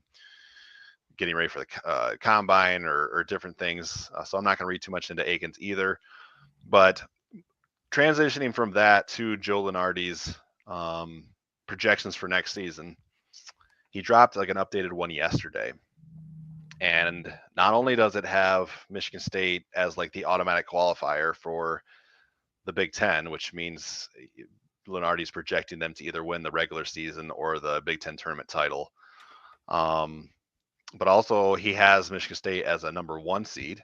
Speaker 1: getting ready for the combine or different things. So I'm not going to read too much into Akins either. But transitioning from that to Joe Lunardi's projections for next season, he dropped like an updated one yesterday. And not only does it have Michigan State as like the automatic qualifier for the Big Ten, which means Lunardi's projecting them to either win the regular season or the Big Ten tournament title. But also he has Michigan State as a number 1 seed.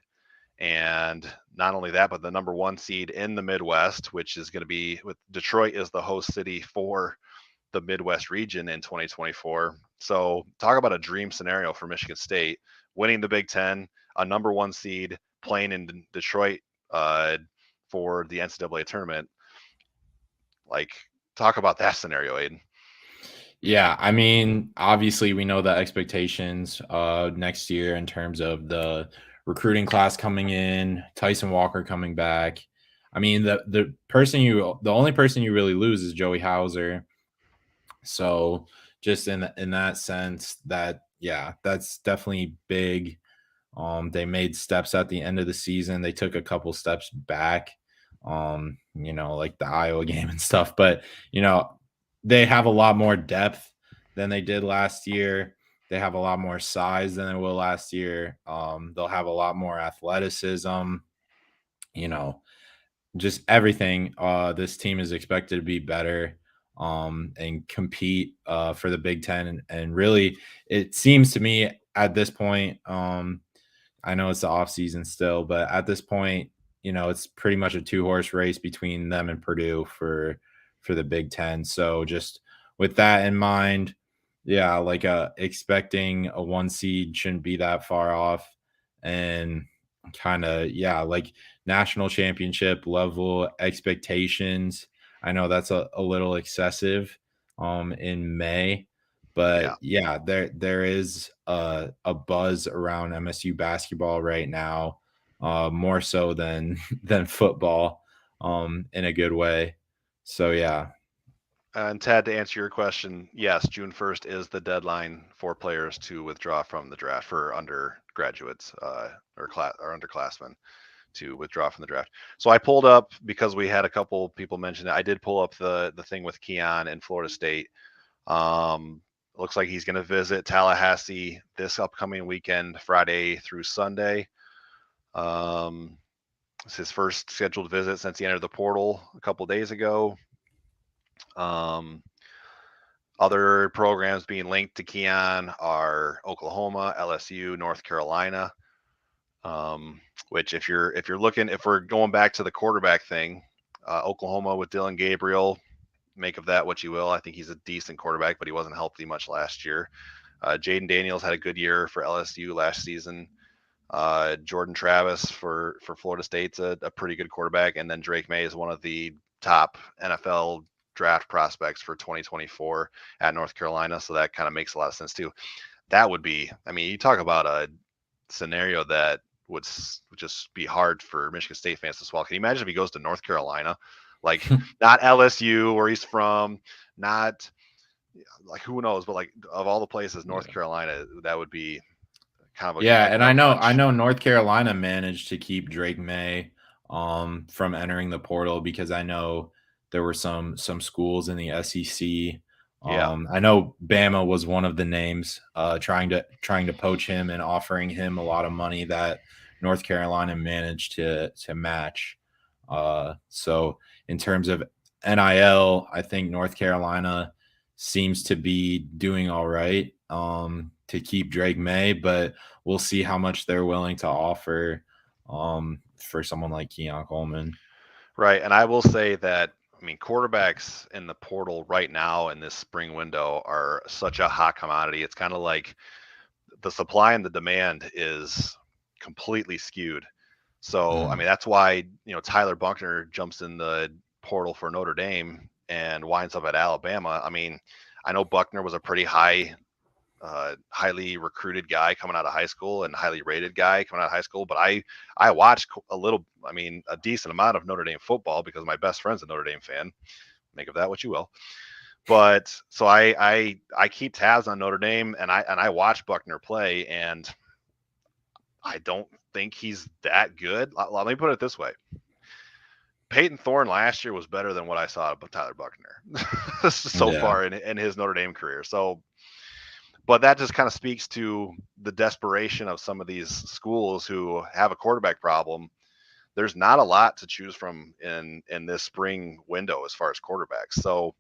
Speaker 1: And not only that, but the number 1 seed in the Midwest, which is going to be with Detroit is the host city for the Midwest region in 2024. So talk about a dream scenario for Michigan State, winning the Big Ten, a number 1 seed, playing in Detroit for the NCAA tournament. Like, talk about that scenario, Aiden.
Speaker 2: Yeah, I mean, obviously we know the expectations next year in terms of the recruiting class coming in, Tyson Walker coming back. I mean, the only person you really lose is Joey Hauser. So just in that sense, that's definitely big. They made steps at the end of the season. They took a couple steps back, like the Iowa game and stuff. But they have a lot more depth than they did last year. They have a lot more size than they will last year. They'll have a lot more athleticism. You know, just everything. This team is expected to be better and compete for the Big Ten. And really, it seems to me at this point, I know it's the off season still, but at this point, it's pretty much a 2-horse race between them and Purdue for the Big Ten. So just with that in mind, yeah, like expecting a 1 seed shouldn't be that far off, and kind of like national championship level expectations. I know that's a little excessive in May, but there is a buzz around MSU basketball right now, more so than than football, in a good way. So yeah.
Speaker 1: And Ted, to answer your question, yes, June 1st is the deadline for players to withdraw from the draft for undergraduates or underclassmen to withdraw from the draft. So I pulled up, because we had a couple people mention it, I did pull up the thing with Keon in Florida State. Looks like he's going to visit Tallahassee this upcoming weekend, Friday through Sunday. It's his first scheduled visit since he entered the portal a couple days ago. Other programs being linked to Keon are Oklahoma, LSU, North Carolina. Which if we're going back to the quarterback thing, Oklahoma with Dylan Gabriel, make of that what you will. I think he's a decent quarterback, but he wasn't healthy much last year. Jaden Daniels had a good year for LSU last season. Jordan Travis for Florida State's a pretty good quarterback, and then Drake May is one of the top NFL draft prospects for 2024 at North Carolina, so that kind of makes a lot of sense too. That would be, I mean, you talk about a scenario that would just be hard for Michigan State fans to swallow. Can you imagine if he goes to North Carolina, like not LSU where he's from, not like who knows, but like of all the places, North Carolina, that would be kind of a
Speaker 2: and I know North Carolina managed to keep Drake May from entering the portal, because I know there were some schools in the SEC. I know Bama was one of the names trying to poach him and offering him a lot of money that North Carolina managed to match. So in terms of NIL, I think North Carolina seems to be doing all right to keep Drake May, but we'll see how much they're willing to offer for someone like Keon Coleman.
Speaker 1: Right. And I will say that, I mean, quarterbacks in the portal right now in this spring window are such a hot commodity. It's kind of like the supply and the demand is completely skewed. So, I mean, that's why, Tyler Buckner jumps in the portal for Notre Dame and winds up at Alabama. I mean, I know Buckner was a pretty highly recruited guy coming out of high school and highly rated guy coming out of high school. But I watched a decent amount of Notre Dame football because my best friend's a Notre Dame fan. Make of that what you will. But so I keep tabs on Notre Dame, and I watch Buckner play, and I don't think he's that good. Let me put it this way. Payton Thorne last year was better than what I saw of Tyler Buckner so far in his Notre Dame career. So, but that just kind of speaks to the desperation of some of these schools who have a quarterback problem. There's not a lot to choose from in this spring window as far as quarterbacks. So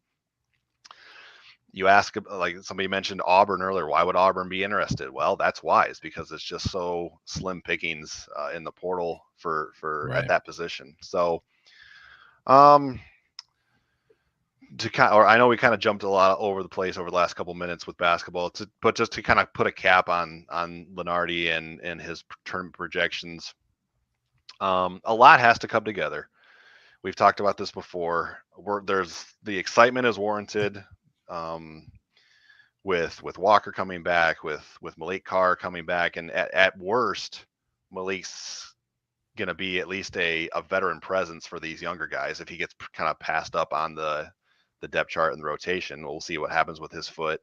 Speaker 1: you ask, like somebody mentioned Auburn earlier, why would Auburn be interested? Well, that's why. It's because it's just so slim pickings in the portal for right. At that position. So, I know we kind of jumped a lot over the place over the last couple minutes with basketball, but just to kind of put a cap on Lenardi and his term projections. A lot has to come together. We've talked about this before. There's the excitement is warranted. with Walker coming back, with Malik Carr coming back, and at worst, Malik's going to be at least a veteran presence for these younger guys. If he gets kind of passed up on the depth chart and the rotation, we'll see what happens with his foot.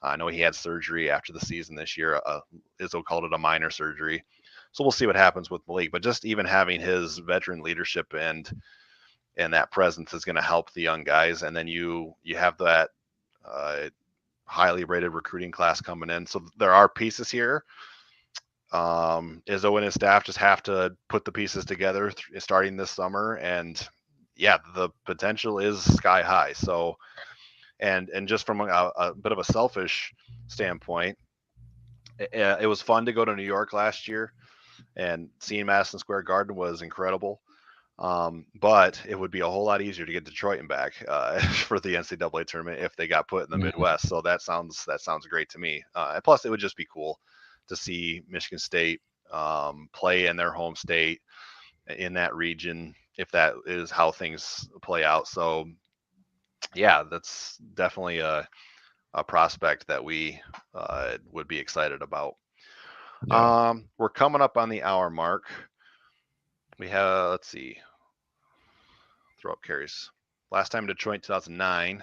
Speaker 1: I know he had surgery after the season this year. Izzo called it a minor surgery. So we'll see what happens with Malik. But just even having his veteran leadership and that presence is going to help the young guys. And then you have that highly rated recruiting class coming in. So there are pieces here. Izzo and his staff just have to put the pieces together starting this summer. And yeah, the potential is sky high. So, and just from a bit of a selfish standpoint, it was fun to go to New York last year, and seeing Madison Square Garden was incredible. But it would be a whole lot easier to get Detroit and back for the NCAA tournament if they got put in the Midwest. So that sounds great to me. And plus, it would just be cool to see Michigan State play in their home state in that region, if that is how things play out. So yeah, that's definitely a prospect that we would be excited about. Yeah. We're coming up on the hour mark. We have, let's see, throw up carries. Last time Detroit 2009.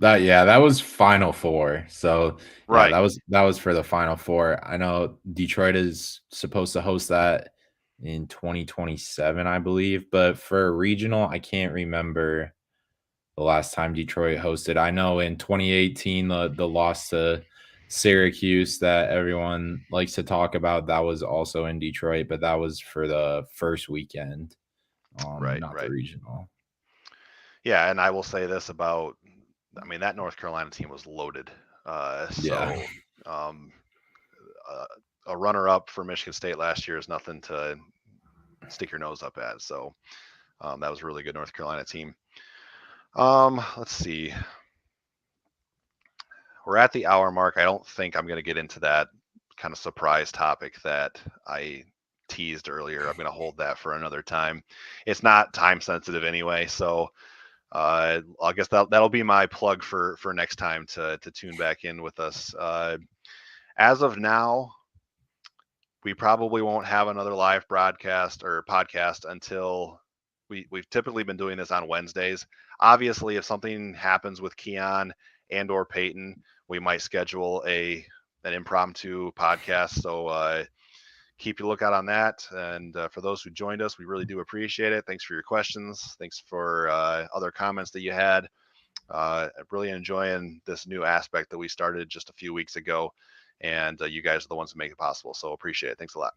Speaker 2: That was Final Four. So
Speaker 1: right,
Speaker 2: that was for the Final Four. I know Detroit is supposed to host that in 2027, I believe. But for a regional, I can't remember the last time Detroit hosted. I know in 2018, the loss to Syracuse that everyone likes to talk about, that was also in Detroit, but that was for the first weekend, not the regional.
Speaker 1: Yeah, and I will say this about, I mean, that North Carolina team was loaded. So a runner-up for Michigan State last year is nothing to stick your nose up at. So that was a really good North Carolina team. Let's see. We're at the hour mark. I don't think I'm going to get into that kind of surprise topic that I teased earlier. I'm going to hold that for another time. It's not time sensitive anyway, so I guess that'll be my plug for next time to tune back in with us. As of now, we probably won't have another live broadcast or podcast until we've typically been doing this on Wednesdays. Obviously, if something happens with Keon and or Payton, we might schedule an impromptu podcast. So keep a lookout on that. And for those who joined us, we really do appreciate it. Thanks for your questions. Thanks for other comments that you had. Really enjoying this new aspect that we started just a few weeks ago. And you guys are the ones who make it possible. So appreciate it. Thanks a lot.